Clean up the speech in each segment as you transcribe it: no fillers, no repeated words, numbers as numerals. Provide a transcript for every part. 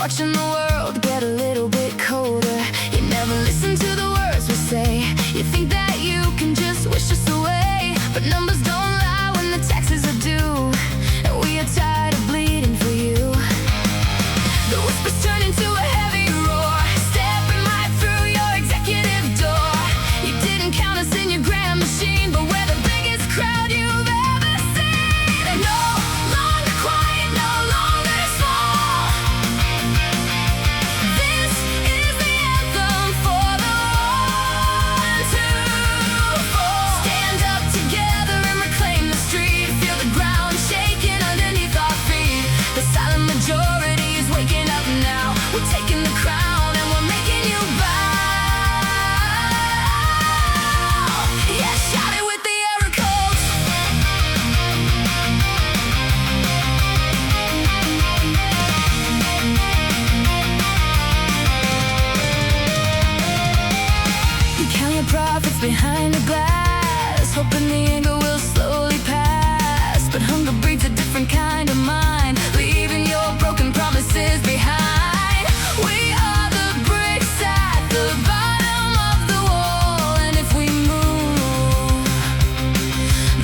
watching the world get a little bit colder. You never listen to the words we say. You think that you can just wish us away, but numbers don't lie when the taxes are due, and we are tired of bleeding for you. The whispers turn into a heavy roar, stepping right through your executive door. You didn't count us in your grand machine, but we're the biggest crowd you've ever seen. And no longer quiet, no longer small. This is the anthem for the ones who fall. Stand up together and reclaim the street. Feel the ground shaking underneath our feet. The silent majority is waking up now. We're taking the crown and we're making you bow. Yeah, shout it with the error codes. You count your profits behind the glass, hoping the anger will slowly pass. But hunger breeds a different kind of mind, leaving your broken promises behind. We are the bricks at the bottom of the wall, and if we move,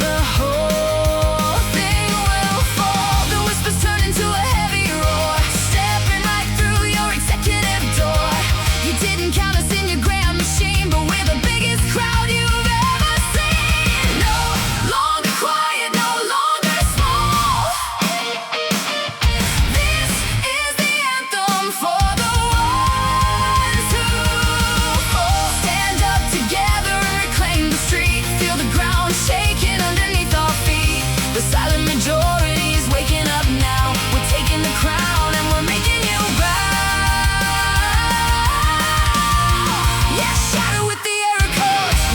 the whole thing will fall. The whispers turn into a heavy roar, stepping right through your executive door. You didn't count us in your grand machine, but we're the biggest crowd you've ever seen. No longer quiet, no longer small. This is the anthem for the ones who fall. Stand up together and reclaim the street. Feel the ground shaking underneath our feet. The silent majority is waking up now. We're taking the crown and we're making you bow. Yeah, shout it with the error codes.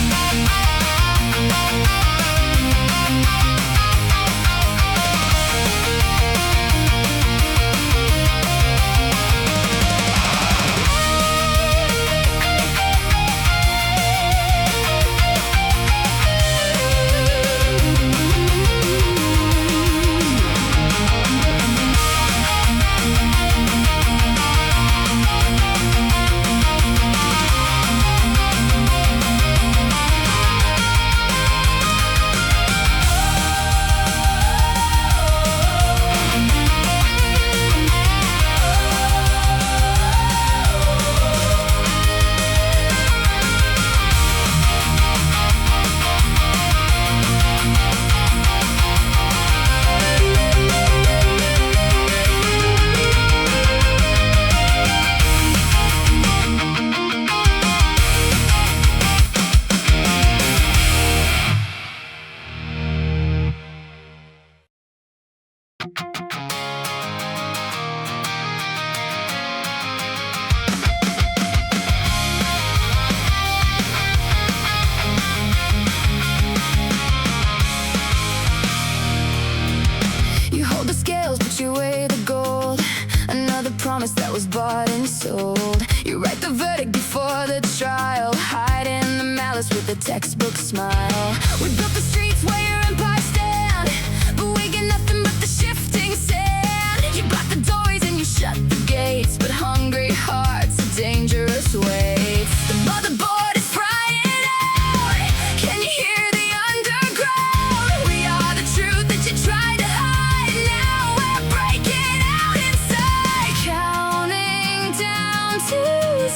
You hold the scales, but you weigh the gold. Another promise that was bought and sold. You write the verdict before the trial, hiding the malice with a textbook smile. We built the streets where your empire stand, but we get nothing but the shifting sand. You block the doors and you shut the gates, but hungry hearts are dangerous weights. The motherboard is frying out. Can you hear the underground? We are the truth that you tried to hide. Now we're breaking out inside, counting down to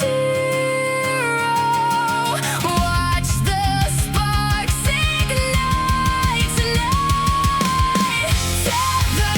zero. Watch the sparks ignite tonight. Set the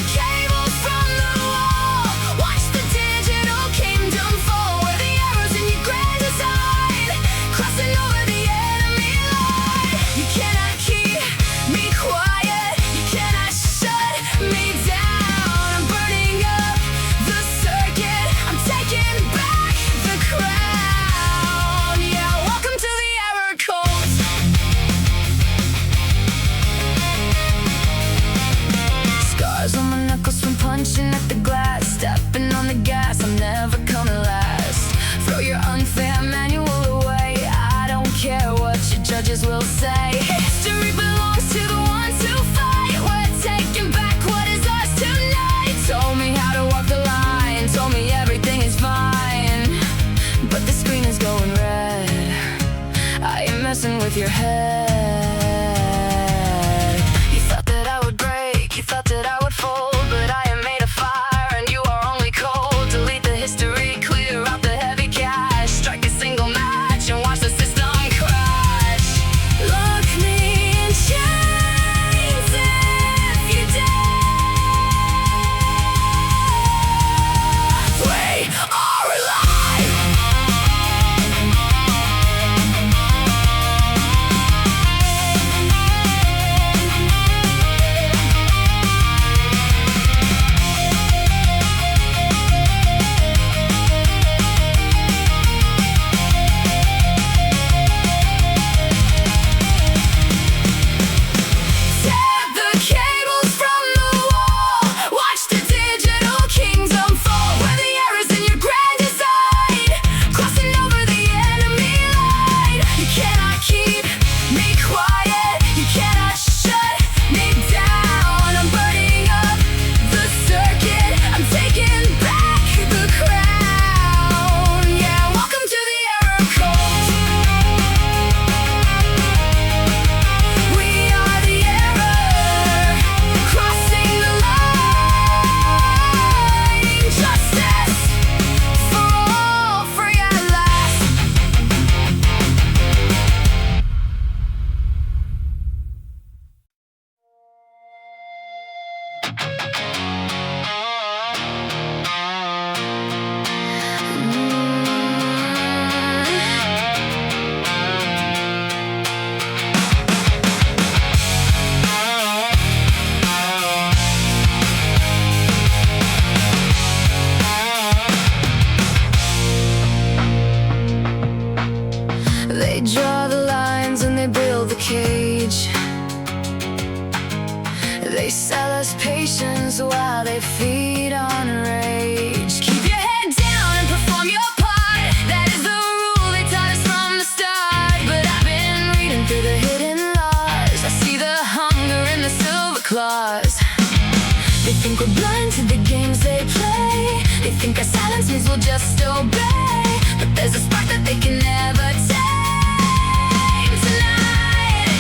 They think our silences will just obey, but there's a spark that they can never tame. Tonight,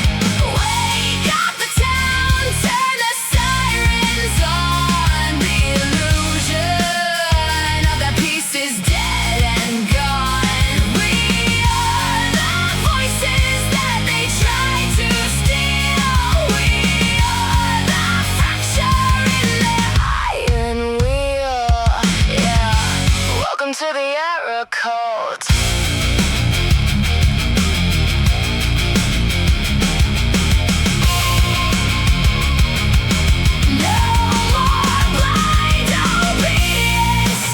wake up the town, turn the sirens on. The illusion of that peace is dead and gone. We are the voices that they try to steal. We are the fracture in their iron wheel. Yeah, welcome to the era cult. No more blind obedience.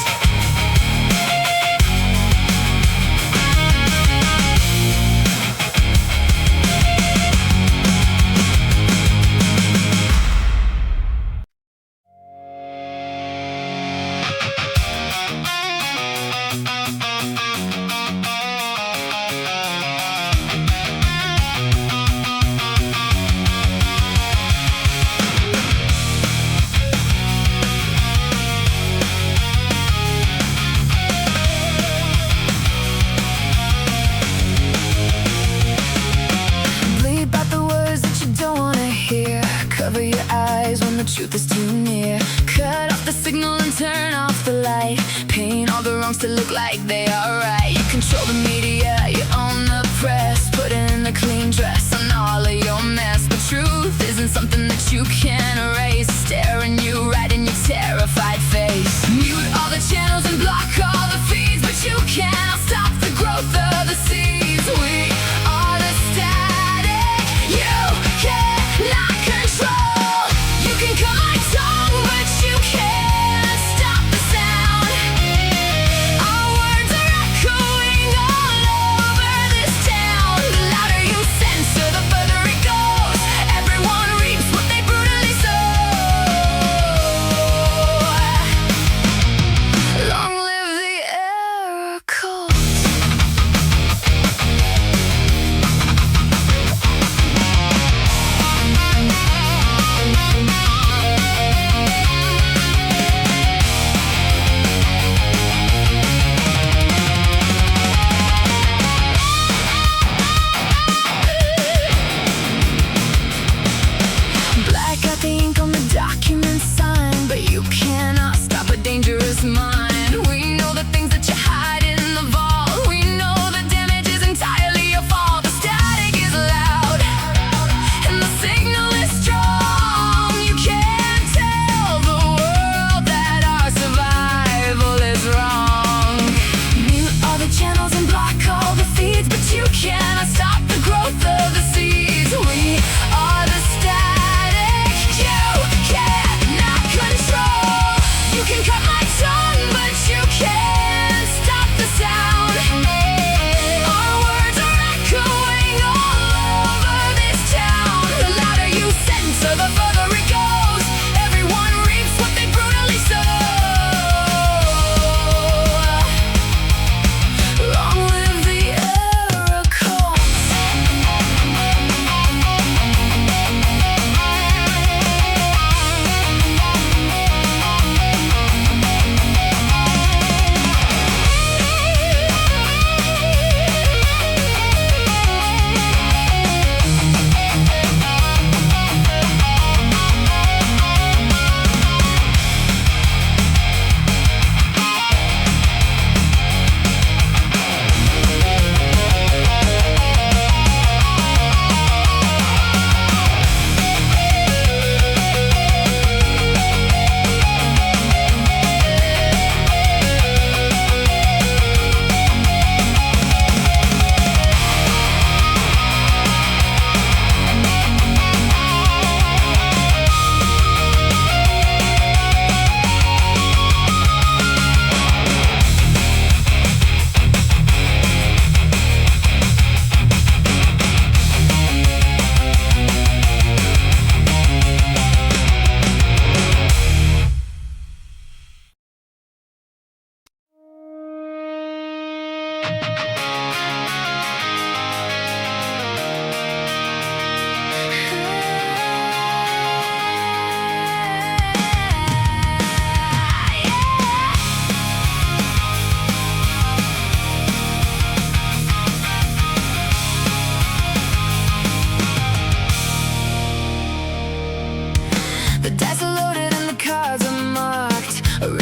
Bleep out the words that you don't wanna hear. Cover your eyes when the truth is too near. Cut off the signal and turn off the light. Paint all the wrongs to look like they are right. You control the media, you own the press. Put in a clean dress on all of your mess. But truth isn't something that you can erase. Staring you right in your terrified face. Mute all the channels and block all the feeds, but you can't stop the growth of the seeds. We are the static you cannot control. You can cut my tongue, but you can't stop the sound. Our words are echoing all over this town. The louder you censor, the further it goes. Everyone reaps what they brutally sow. Long live the era cult. Black out the ink on the document signed, but you cannot stop a dangerous mind. We know the things that you hide in the vault. We know the damage is entirely your fault. The static is loud and the signal is strong. You can't tell the world that our survival is wrong. Mute all the channels and block all the feeds, but you cannot stop the growth of the seeds. We are the static you cannot control. You can cut my tongue, but you can't stop the sound. Our words are echoing all over this town. The louder you censor, the further it goes. Everyone reaps what they brutally sow. Long live the era cult.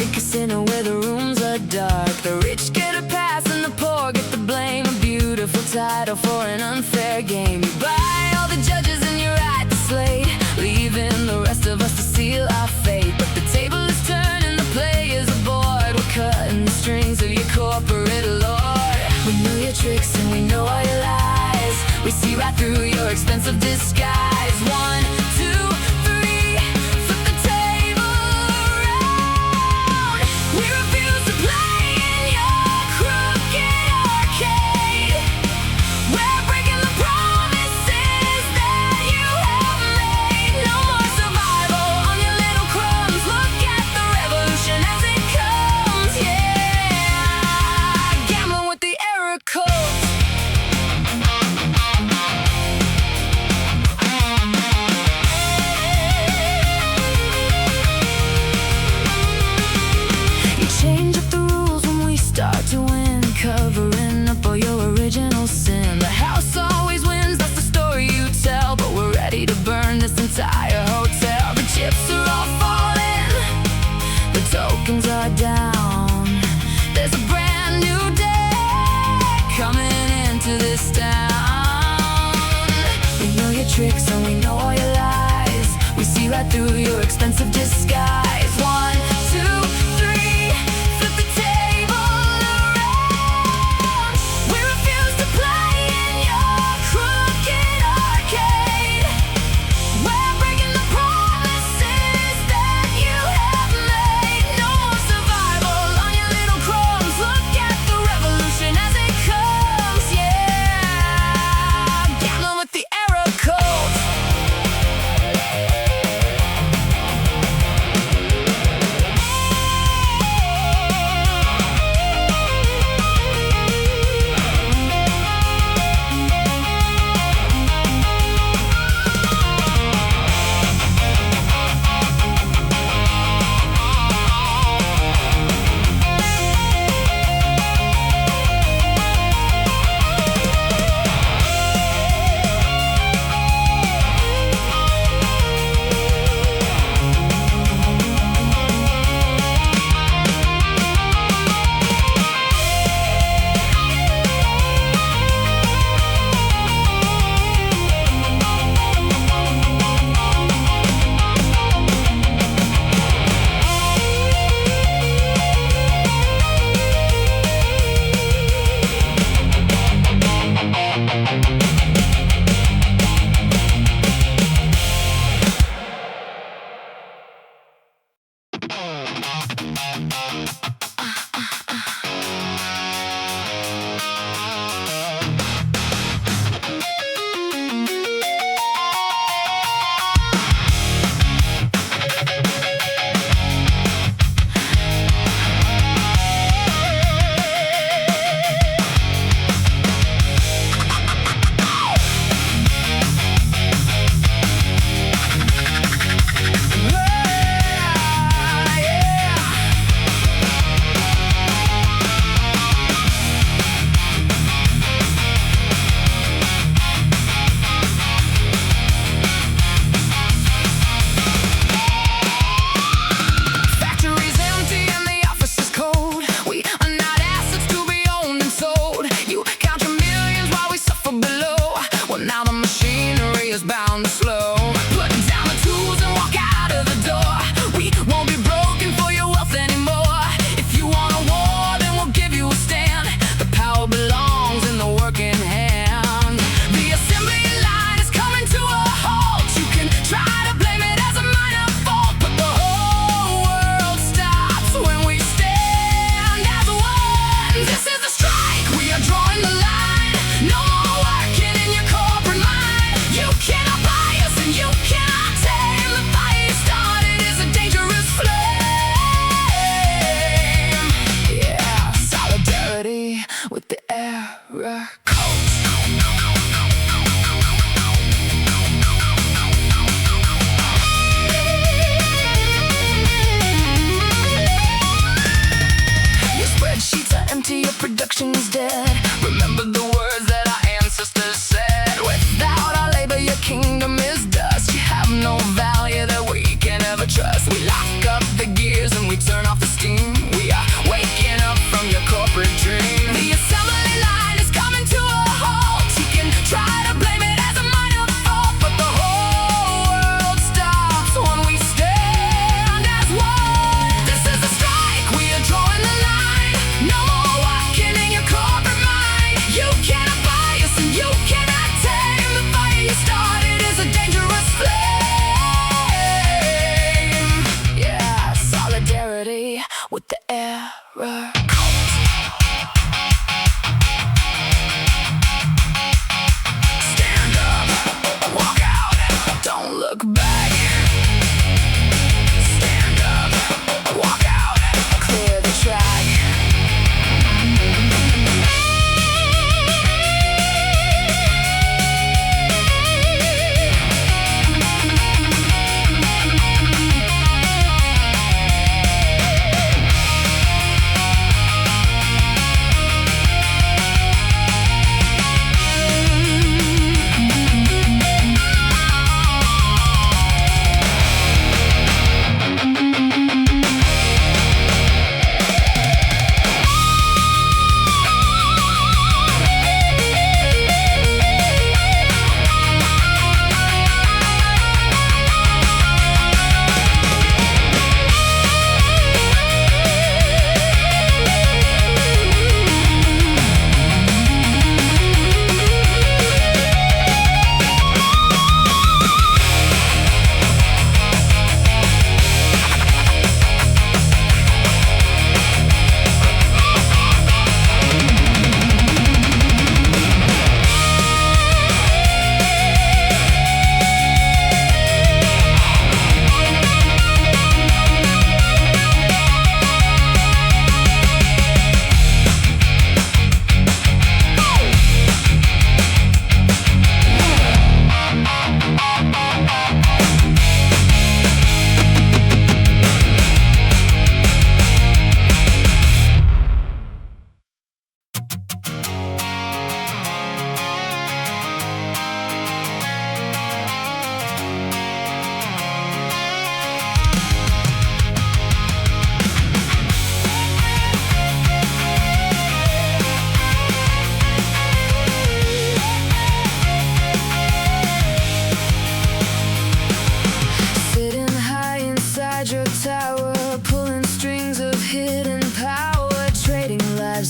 break us in where the rooms are dark. The rich get a pass and the poor get the blame. A beautiful title for an unfair game. You buy all the judges and you write the slate, leaving the rest of us to seal our fate. But the table is turned and the players are bored. We're cutting the strings of your corporate lord. We know your tricks and we know all your lies. We see right through your expensive disguise. 1, 2, 3, flip the table around. We refuse to play in your crooked arcade. We're breaking the promises that you have made. No more survival on your little crumbs. Look at the revolution as it comes. Yeah, gambling with the error code. Change up the rules when we start to win, covering up all your original sin. The house always wins, that's the story you tell. But we're ready to burn this entire hotel. The chips are all falling, the tokens are down. There's a brand new day coming into this town. We know your tricks and we know all your lies. We see right through your expensive disguise. 1, 2, 3, flip the table around. We refuse to play in your crooked arcade. We're breaking the promises that you have made. No more survival on your little crumbs. Look at the revolution as it comes. Yeah, gambling with the error code. production's dead. Remember the words that our ancestors said. Without our labor, your kingdom is dust. You have no value that we can ever trust. We lock up the gears and we turn off the steam. terror. Stand up, walk out, don't look back. Stand up, walk out, clear the track.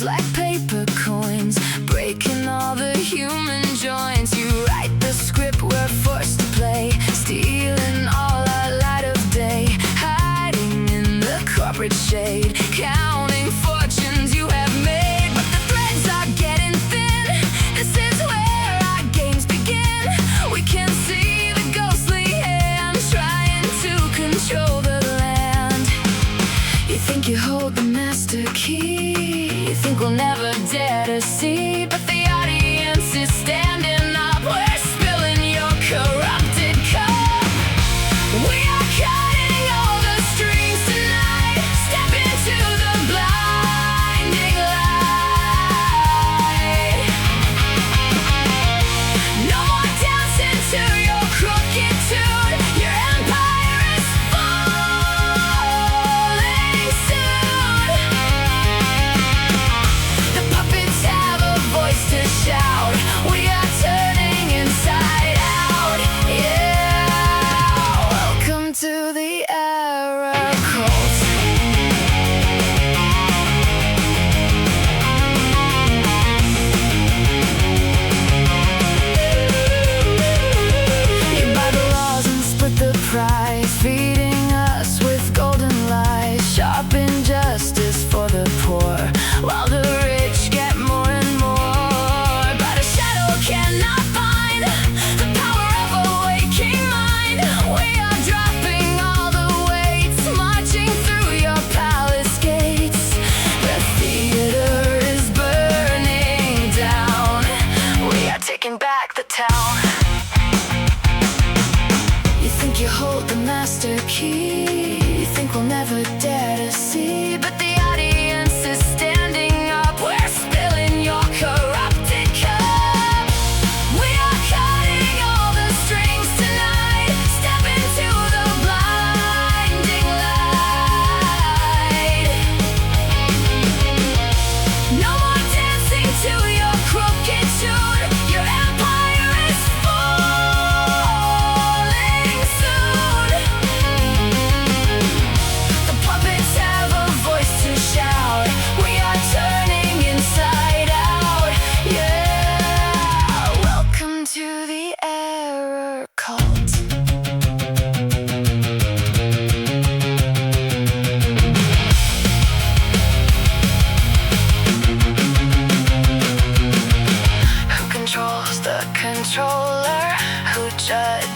Like paper coins, breaking all the human joints. You write the script we're forced to play, stealing all our light of day, hiding in the corporate shade, counting fortunes you have made. But the threads are getting thin. This is where our games begin. We can see the ghostly hand trying to control the land. You think you hold the master key, you think we'll never dare to see, but the audience is standing up. We're spilling your corrupted cup. We are cutting all the strings tonight. Step into the blinding light. No more dancing to your crooked tune. Your empire is falling soon. The puppets have a voice to shout. We are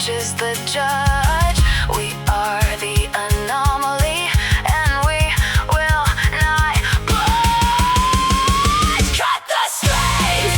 judge is the judge. We are the anomaly, and we will not budge. Cut the strings!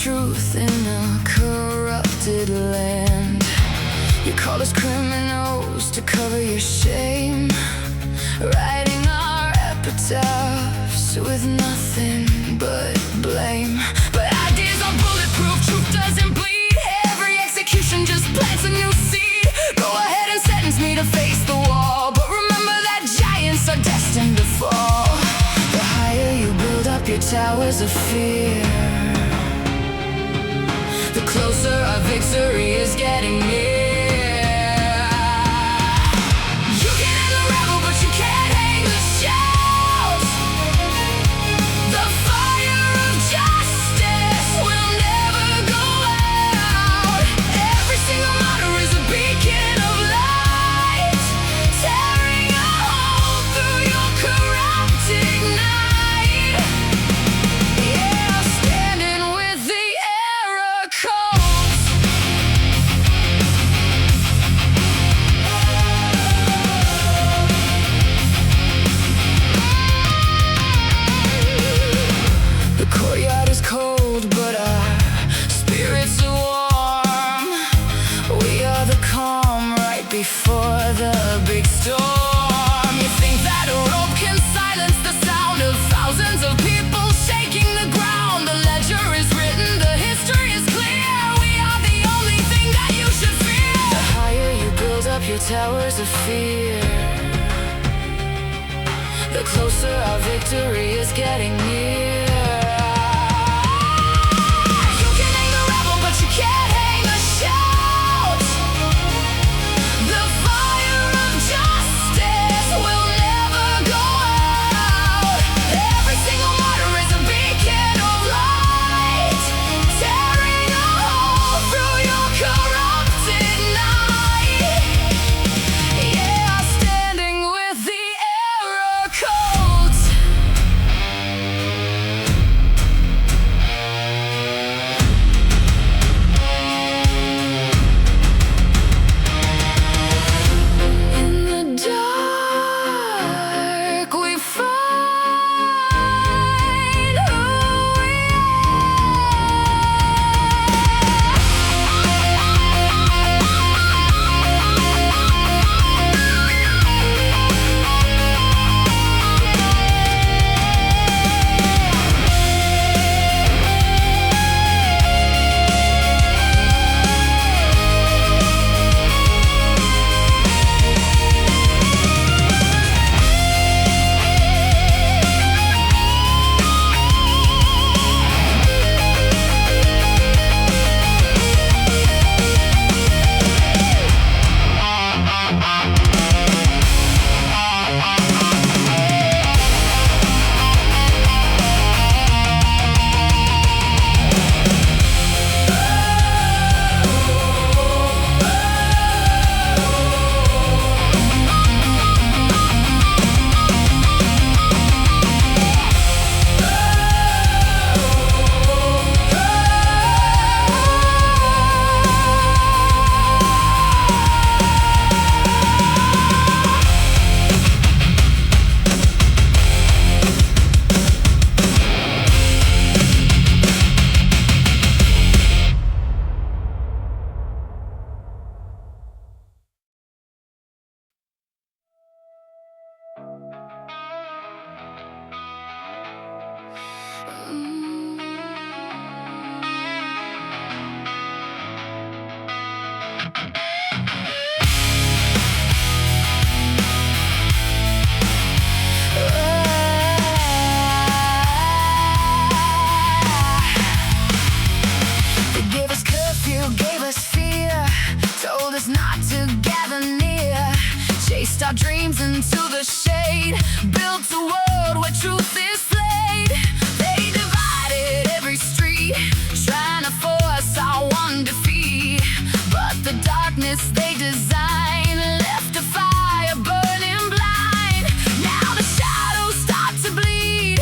Truth in a corrupted land. You call us criminals to cover your shame, writing our epitaphs with nothing but blame. But ideas are bulletproof, truth doesn't bleed. Every execution just plants a new seed. Go ahead and sentence me to face the wall, but remember that giants are destined to fall. The higher you build up your towers of fear, the closer our victory is getting near. You can hang the rebel, but you can't hang the shout. The fire of justice will never go out. Every single martyr is a beacon of light, tearing a hole through your corrupting night. Yeah, standing with the error codes. The courtyard is cold, but our spirits are warm. We are the calm right before the big storm. You think that a rope can silence the sound of thousands of people shaking the ground? The ledger is written, the history is clear. We are the only thing that you should fear. The higher you build up your towers of fear, the closer our victory is getting near. You can hang the rebel, but you can't hang the shout. The fire of justice will never go out. Every single martyr is a beacon of light, tearing a hole through your corrupted night. Yeah, standing with the error codes. the shade, built a world where truth is played. They divided every street, trying to force our one defeat. But the darkness they designed left a fire burning blind. Now the shadows start to bleed,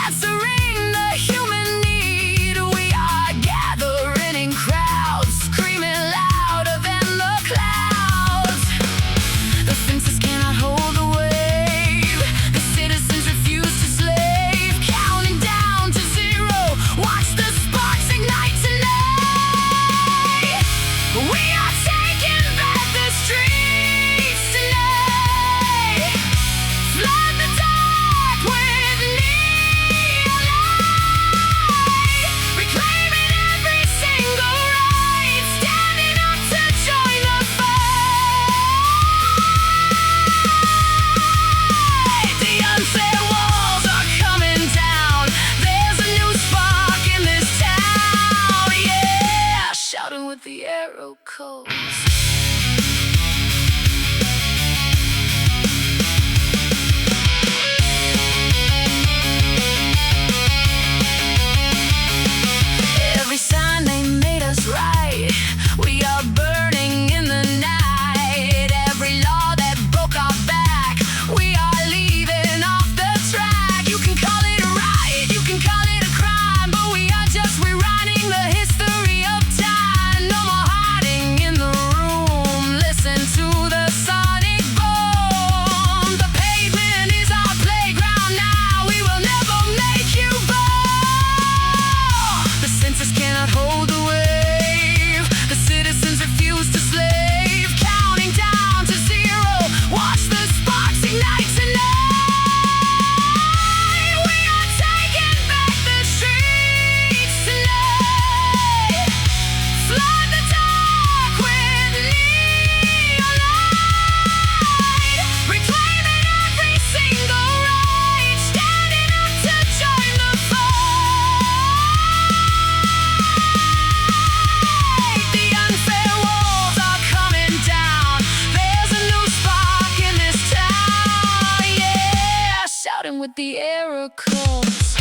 answering the human need. We are gathering in crowds, screaming louder than the clouds. The fences cannot hold the wave, the citizens refuse to slave. Counting down to zero, watch the sparks ignite tonight. We are taking back the streets tonight. Flood the dark with neon light, reclaiming every single right, standing up to join the fight. The unfair walls are coming down. There's a new spark in this town. Yeah, shouting with the arrow codes. Every sign they made us write, we are burning in the night. Every law that broke our back, we are leaving off the track. You can call it a riot, you can call it a crime, but we are just rewriting the history of time. No more hiding in the room, listen to the sonic boom. The pavement is our playground now, we will never make you bow. The census cannot hold the wave, the citizens refuse to slave. Counting down to zero, watch the sparks ignite tonight. We are taking back the streets tonight. Flood the dark with neon light, reclaiming every single right, standing up to join the fight. The unfair walls are coming down. There's a new spark in this town. Yeah, shouting with the arrow codes.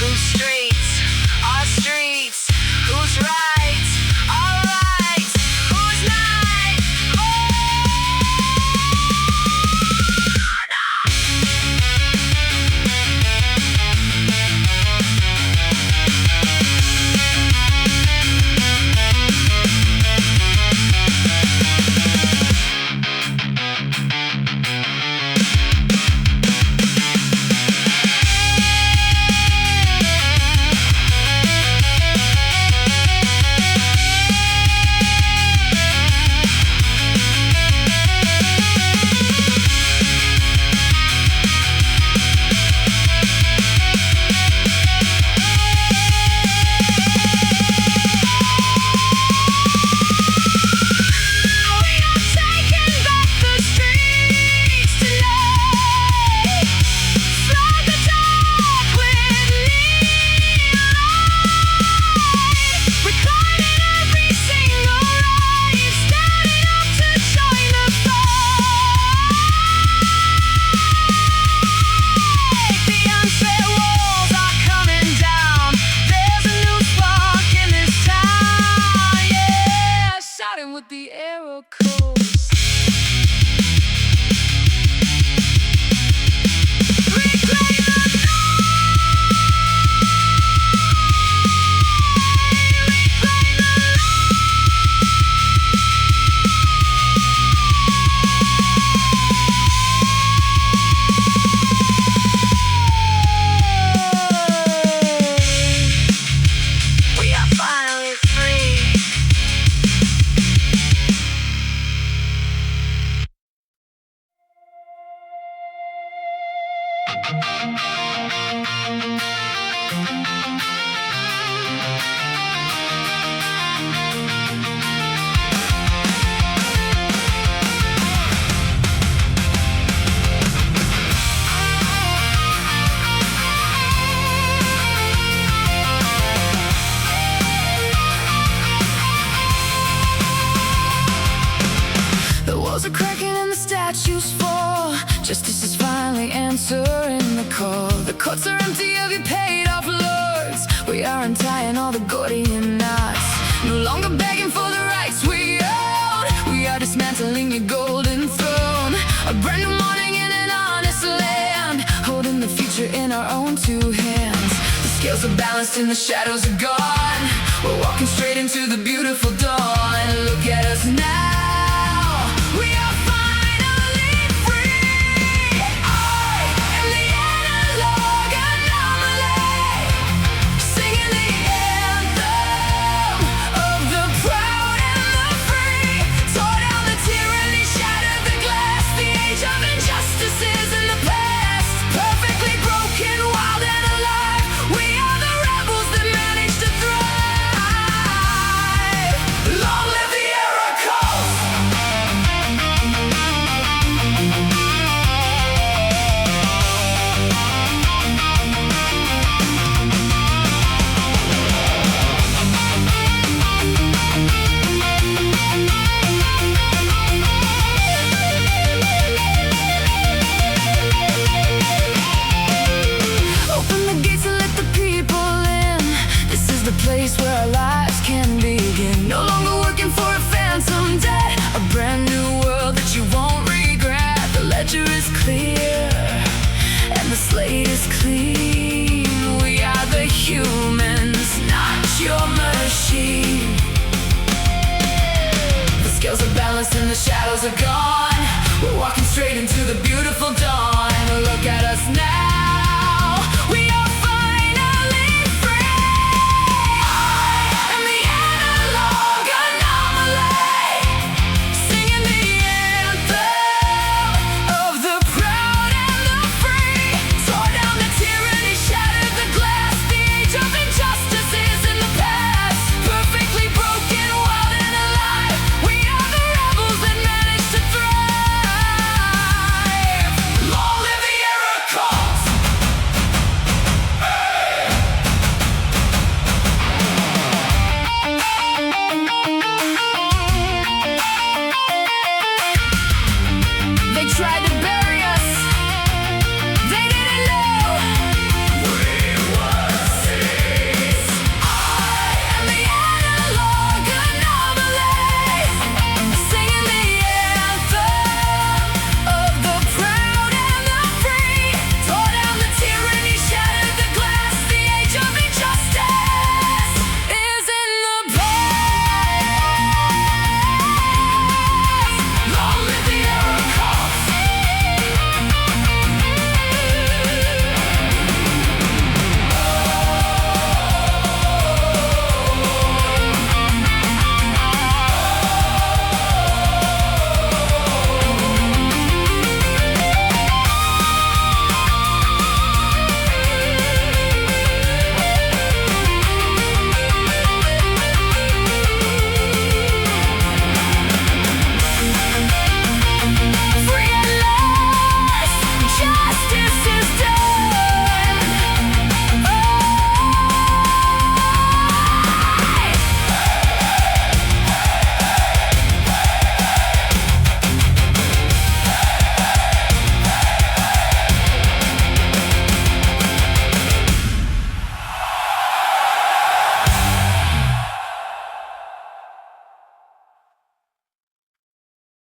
Whose streets are streets? Who's right? All right. Who's not? Oh, no. Walls are cracking and the statues fall. Justice is finally answering the call. The courts are empty of your paid-off lords. We are untying all the Gordian knots. No longer begging for the rights we own. We are dismantling your golden throne. A brand new morning in an honest land, holding the future in our own two hands. The scales are balanced and the shadows are gone. We're walking straight into the beautiful dawn. Look at us now, we are finally free. I am the analog anomaly, singing the anthem of the proud and the free. Tore down the tyranny, shattered the glass. The age of injustices in the past, perfectly broken, wild and alive. We are the rebels that managed to thrive. Long live the era calls. Open the gates and let the people in. This is the place where our lives can begin. No longer working for a phantom debt. A brand new world that you won't regret. The ledger is clear and the slate is clean. We are the humans, not your machine. The scales are balanced and the shadows are gone. We're walking straight into the beautiful dawn. Look at us now.